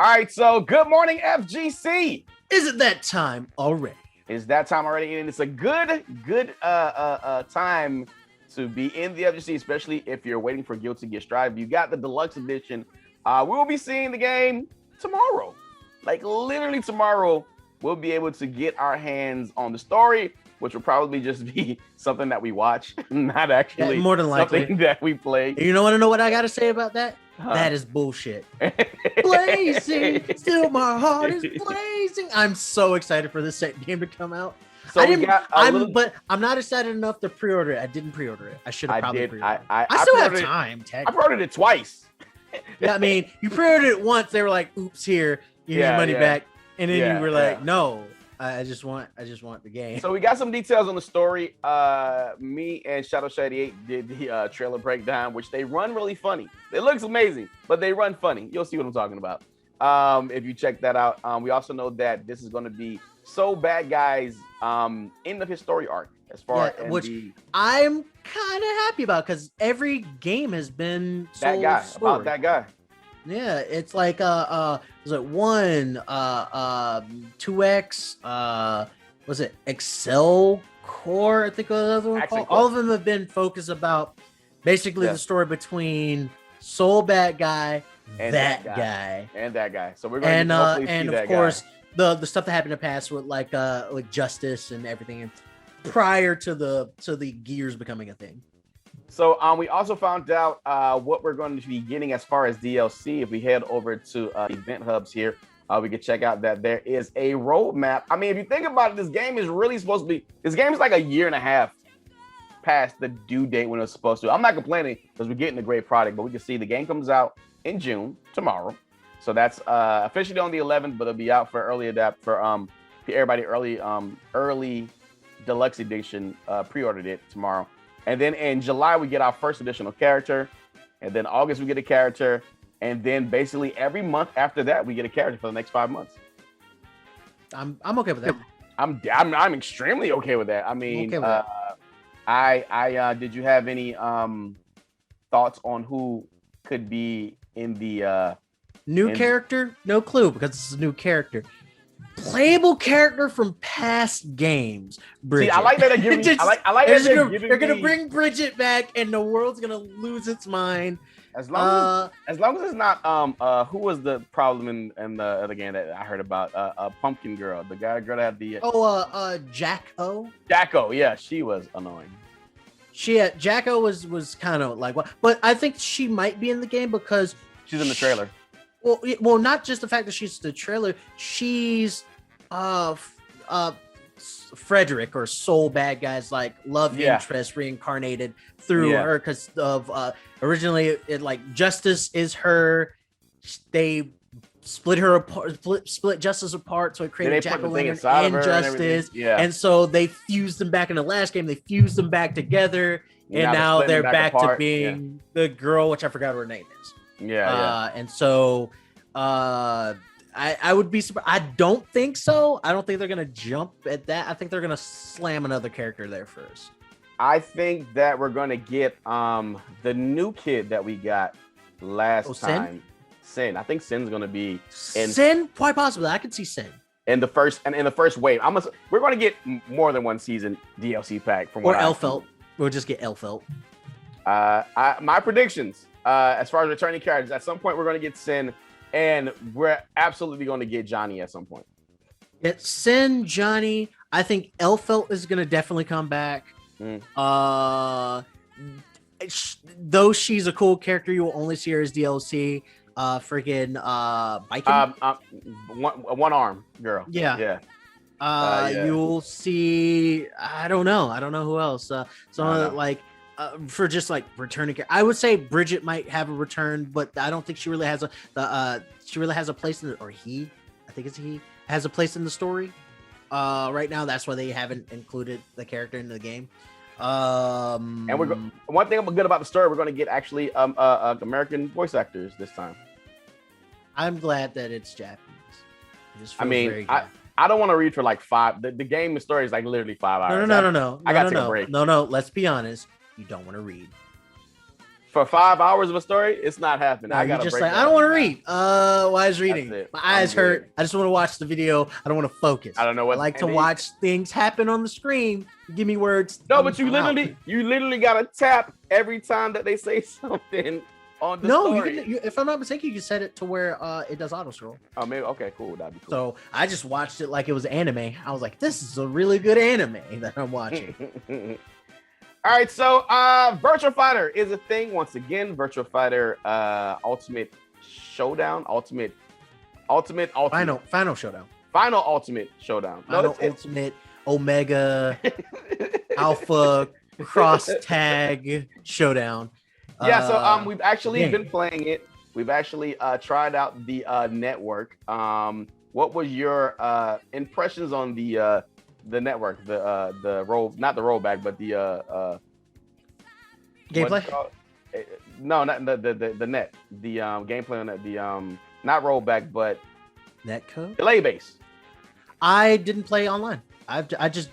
All right, so good morning, FGC. Is it that time already? It's that time already, and it's a good time to be in the FGC, especially if you're waiting for Guilty Gear Strive. You got the deluxe edition. We will be seeing the game tomorrow, like literally tomorrow. We'll be able to get our hands on the story, which will probably just be something that we watch, not actually more than likely something that we play. You know what I gotta say about that? Huh. That is bullshit. Blazing, still my heart is blazing. I'm so excited for this second game to come out. So but I'm not excited enough to pre-order it. I didn't pre-order it. I should have probably pre-ordered it. I still have time. I pre-ordered it twice. Yeah, I mean, you pre-ordered it once. They were like, "Oops, here, you need money back," and then you were like, "No, I just want the game." So we got some details on the story. Me and Shadow Shady 8 did the trailer breakdown, which they run really funny. It looks amazing, but they run funny. You'll see what I'm talking about if you check that out. We also know that this is going to be So Bad Guys end of his story arc, as far as which I'm kind of happy about, because every game has been that guy story. About that guy. Yeah, it's like was it 1, 2X, was it Excel Core? I think was the other one called. All of them have been focused about basically the story between Soul Bad Guy and that guy. And that guy. So we're going to hopefully see and that of course guy. the stuff that happened in the past with like Justice and everything prior to the Gears becoming a thing. So we also found out what we're going to be getting as far as DLC. If we head over to Event Hubs here, we can check out that there is a roadmap. I mean, if you think about it, this game is really supposed to be. This game is like a year and a half past the due date when it was supposed to. I'm not complaining because we're getting a great product, but we can see the game comes out in June tomorrow. So that's officially on the 11th, but it'll be out for early adapt for everybody early deluxe edition pre-ordered it tomorrow. And then in July, we get our first additional character. And then August, we get a character. And then basically every month after that, we get a character for the next 5 months. I'm okay with that. I'm extremely okay with that. I mean, did you have any thoughts on who could be in the new character? No clue, because it's a new character. Playable character from past games. Bridget. See, I like that they're giving. I like that they're gonna bring Bridget back, and the world's gonna lose its mind. As long as it's not who was the problem in the other game that I heard about? Pumpkin Girl, the girl that had the Jacko. Jacko, yeah, she was annoying. Jacko was kind of like what, but I think she might be in the game because she's in the trailer. Well, not just the fact that she's the trailer. She's Frederick, or Soul Bad Guy's like love interest reincarnated through her, because of originally it like Justice is her. They split her apart, split Justice apart, so it created Jack-o'-lantern and Justice. And so they fused them back in the last game. They fused them back together, and now they're back to being the girl, which I forgot what her name is. And so I would be surprised. I don't think so. I don't think they're gonna jump at that. I think they're gonna slam another character there first. I think that we're gonna get the new kid that we got last time. Sin. I think Sin's gonna be in Sin. Quite possibly. I could see Sin in the first wave. We're gonna get more than one season DLC pack from Elfelt. We'll just get Elfelt. My predictions. As far as returning characters, at some point we're going to get Sin, and we're absolutely going to get Johnny at some point. It's Sin, Johnny. I think Elfelt is going to definitely come back. Though she's a cool character, you will only see her as DLC. Freaking biking. One arm girl. Yeah. You'll see. I don't know who else. Like. For just like returning, I would say Bridget might have a return, but I don't think she really has a place in it. Or he, I think it's he, has a place in the story. Right now, that's why they haven't included the character into the game. And one thing good about the story, we're going to get actually American voice actors this time. I'm glad that it's Japanese. I don't want to read for like 5. The game, the story is like literally 5 hours. No. I got to take a break. No. Let's be honest. You don't want to read. For 5 hours of a story, it's not happening. No, I you're gotta just break like, that I don't want to down. read. Why is reading? My eyes hurt. I just want to watch the video. I don't want to focus. I don't know I what. like to watch things happen on the screen. Give me words. No, but you literally gotta tap every time that they say something on the story. If I'm not mistaken, you can set it to where it does auto scroll. Oh, maybe. Okay, cool. That'd be cool. So I just watched it like it was anime. I was like, this is a really good anime that I'm watching. All right, so Virtual Fighter is a thing once again. Virtual Fighter Ultimate Showdown, Ultimate Final Showdown. Final Ultimate Showdown. Ultimate Omega Alpha Cross Tag Showdown. Yeah, so we've actually been playing it. We've actually tried out the network. What was your impressions on the network? The roll, not the rollback, but the gameplay? No, not the net. The gameplay on the not rollback, but netcode delay base. I didn't play online. I just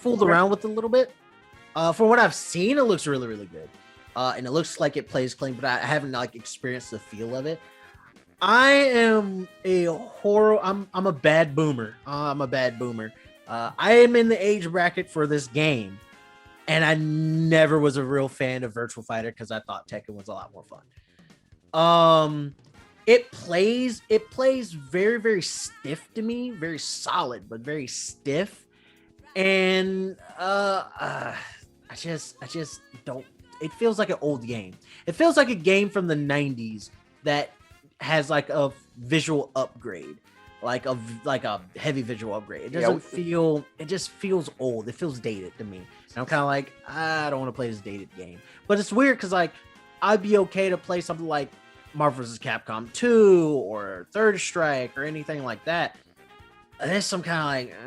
fooled around with it a little bit. From what I've seen, it looks really, really good. And it looks like it plays clean, but I haven't like experienced the feel of it. I am I'm a bad boomer. I am in the age bracket for this game, and I never was a real fan of Virtual Fighter because I thought Tekken was a lot more fun. It plays very, very stiff to me, very solid, but very stiff. And I just don't. It feels like an old game. It feels like a game from the 90s that has like a visual upgrade, like a heavy visual upgrade. It doesn't feel. It just feels old. It feels dated to me. And I'm kind of like, I don't want to play this dated game. But it's weird because like I'd be okay to play something like Marvel vs. Capcom 2 or Third Strike or anything like that. There's some kind of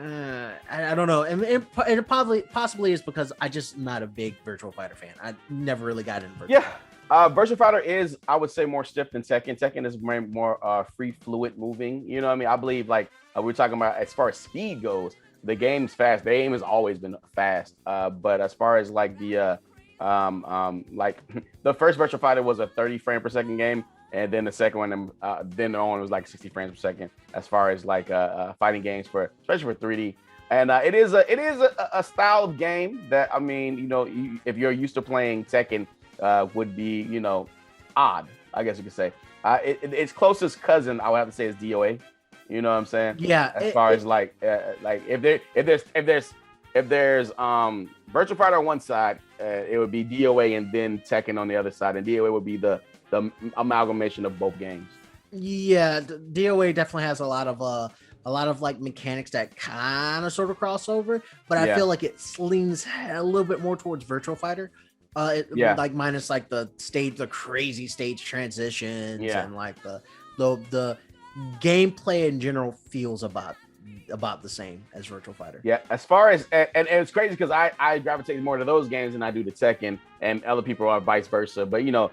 like, I don't know. And it possibly is because I just not a big Virtual Fighter fan. I never really got into Virtual Fighter. Virtual Fighter is, I would say, more stiff than Tekken. Tekken is more free, fluid moving. You know what I mean? I believe like we're talking about as far as speed goes, the game's fast. The game has always been fast. But as far as like the like the first Virtual Fighter was a 30 frame per second game. And then the second one, then the one was like 60 frames per second, as far as like fighting games especially for 3D. And it is a styled game that, I mean, you know, if you're used to playing Tekken, would be, you know, odd, I guess you could say. Its closest cousin, I would have to say, is DOA. You know what I'm saying? Yeah. As far as like if there's Virtual Fighter on one side, it would be DOA, and then Tekken on the other side, and DOA would be the amalgamation of both games. Yeah, DOA definitely has a lot of like mechanics that kind of sort of cross over, but I feel like it leans a little bit more towards Virtual Fighter. Like minus like the crazy stage transitions, and like the gameplay in general feels about the same as Virtual Fighter. Yeah, as far as and it's crazy because I gravitate more to those games than I do to Tekken, and other people are vice versa. But you know,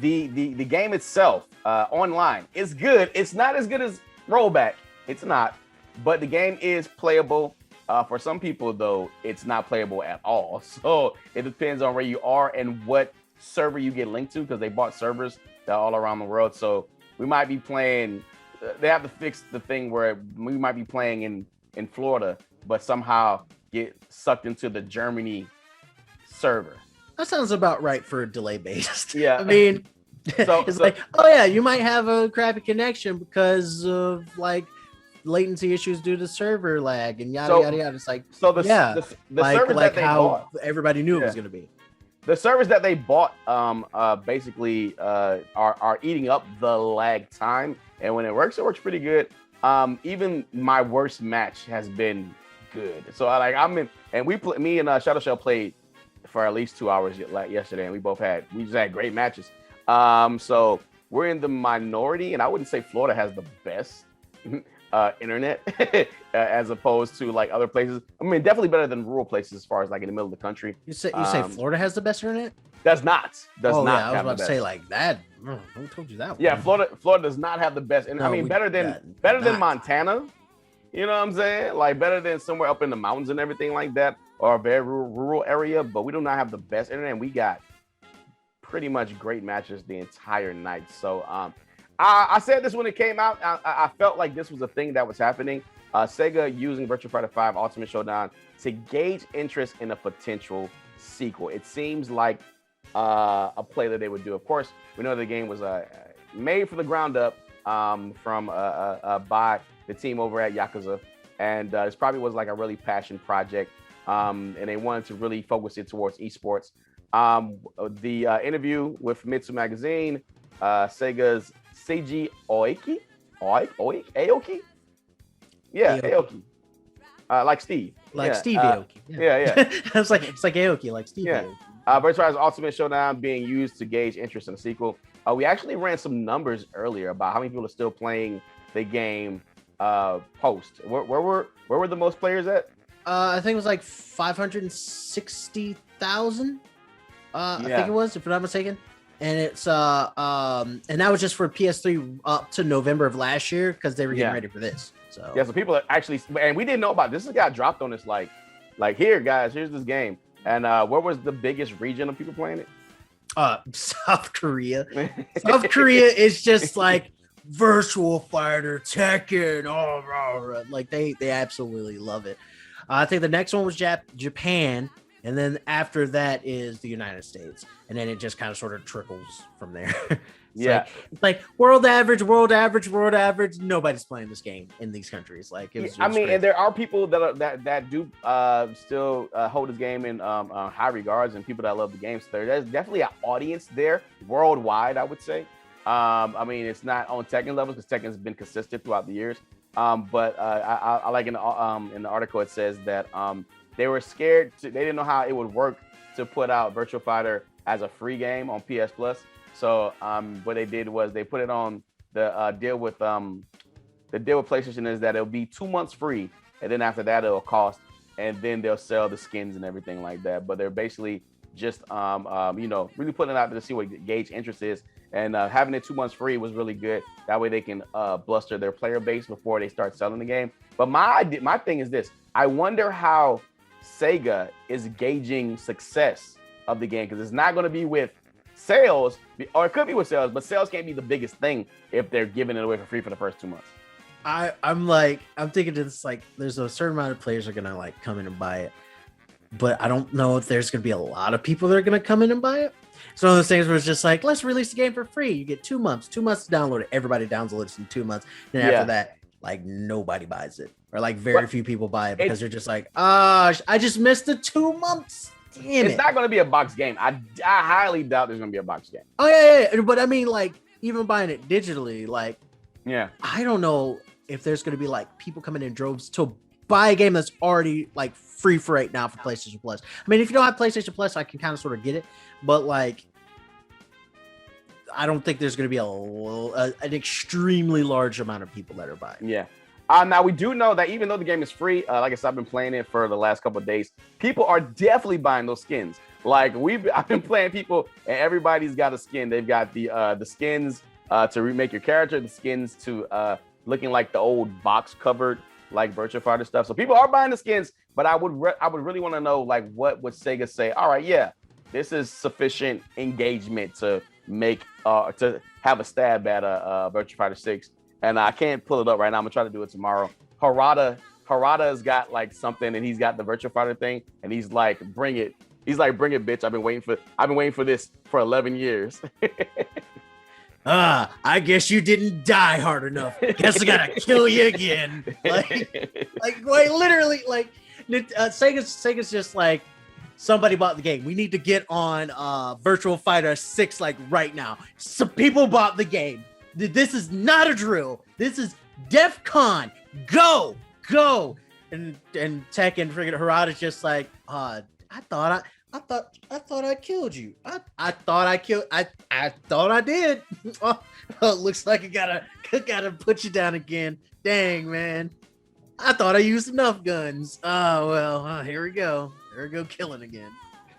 the game itself online is good. It's not as good as rollback. It's not, but the game is playable. For some people, though, it's not playable at all. So it depends on where you are and what server you get linked to, because they bought servers that are all around the world. So we might be playing. They have to fix the thing where we might be playing in Florida, but somehow get sucked into the Germany server. That sounds about right for a delay based. Yeah. I mean, like, oh yeah, you might have a crappy connection because of like latency issues due to server lag and yada yada yada. It's like, the servers that they bought, everybody knew it was going to be. The servers that they bought basically are eating up the lag time, and when it works pretty good. Even my worst match has been good. So me and Shadow Shell played for at least 2 hours yesterday, and we just had great matches. So we're in the minority, and I wouldn't say Florida has the best internet as opposed to like other places. I mean, definitely better than rural places as far as like in the middle of the country. You say Florida has the best internet? Does not. I was about to say like that. Who told you that? Yeah, Florida does not have the best. And I mean, better than Montana. You know what I'm saying? Like better than somewhere up in the mountains and everything like that, or a very rural area. But we do not have the best internet. And we got pretty much great matches the entire night. So I said this when it came out. I felt like this was a thing that was happening. Sega using Virtua Fighter 5 Ultimate Showdown to gauge interest in a potential sequel. It seems like a play that they would do. Of course, we know the game was made from the ground up from by the team over at Yakuza, and this probably was like a really passion project, and they wanted to really focus it towards esports. The interview with Mitsu Magazine, Sega's Seiji Aoki? Yeah, Aoki. Like Steve. Steve Aoki. Yeah. It's like Aoki, like Steve Aoki. Virtua Fighter's Ultimate Showdown being used to gauge interest in the sequel. We actually ran some numbers earlier about how many people are still playing the game post. Where were the most players at? I think it was like 560,000. I think it was, if I'm not mistaken. And it's and that was just for PS3 up to November of last year because they were getting ready for this. So so people are actually, and we didn't know about this. This got dropped on us like here, guys, here's this game. And what was the biggest region of people playing it? South Korea. South Korea is just like Virtua Fighter, Tekken, like they absolutely love it. I think the next one was Japan, and then after that is the United States, and then it just kind of sort of trickles from there. It's like world average. Nobody's playing this game in these countries. Like, and there are people that do still hold this game in high regards, and people that love the game. So there's definitely an audience there worldwide, I would say. It's not on Tekken levels because Tekken's been consistent throughout the years. But I like in the article it says that they were scared. They didn't know how it would work to put out Virtua Fighter as a free game on PS Plus. So what they did was they put it on the deal with PlayStation is that it'll be 2 months free, and then after that it'll cost, and then they'll sell the skins and everything like that. But they're basically just really putting it out there to see what gauge interest is, and having it 2 months free was really good. That way they can bluster their player base before they start selling the game. But my thing is this: I wonder how Sega is gauging success of the game, because it's not going to be with sales, or it could be with sales, but sales can't be the biggest thing if they're giving it away for free for the first 2 months. I'm thinking this, like, there's a certain amount of players are gonna like come in and buy it, but I don't know if there's gonna be a lot of people that are gonna come in and buy it. It's one of those things where it's just like, let's release the game for free. You get 2 months to download it. Everybody downloads it in 2 months. And after that, like, nobody buys it, or like very few people buy it because they're just like, I just missed the 2 months. Damn, it's not going to be a box game. I highly doubt there's going to be a box game. Oh yeah. But I mean, like, even buying it digitally, like, I don't know if there's going to be like people coming in droves to buy a game that's already like free for right now for PlayStation Plus. I mean, if you don't have PlayStation Plus, I can kind of sort of get it, but like, I don't think there's going to be an extremely large amount of people that are buying. Yeah. Now we do know that even though the game is free, like I said, I've been playing it for the last couple of days. People are definitely buying those skins. Like I've been playing people, and everybody's got a skin. They've got the skins to remake your character, the skins to looking like the old box covered like Virtua Fighter stuff. So people are buying the skins, but I would really want to know, like, what would Sega say? All right, yeah, this is sufficient engagement to make to have a stab at Virtua Fighter 6. And I can't pull it up right now. I'm gonna try to do it tomorrow. Harada's got like something, and he's got the Virtua Fighter thing, and he's like, bring it. He's like, bring it, bitch. I've been waiting for this for 11 years. I guess you didn't die hard enough. Guess I gotta kill you again. Like, literally, like, Sega's just like, somebody bought the game. We need to get on Virtua Fighter 6 like right now. So people bought the game. This is not a drill. This is DEF CON. Go. And Tekken freaking Harada's just like, I thought I killed you. I thought I did. Oh, looks like I gotta put you down again. Dang, man. I thought I used enough guns. Oh well, here we go. There we go, killing again.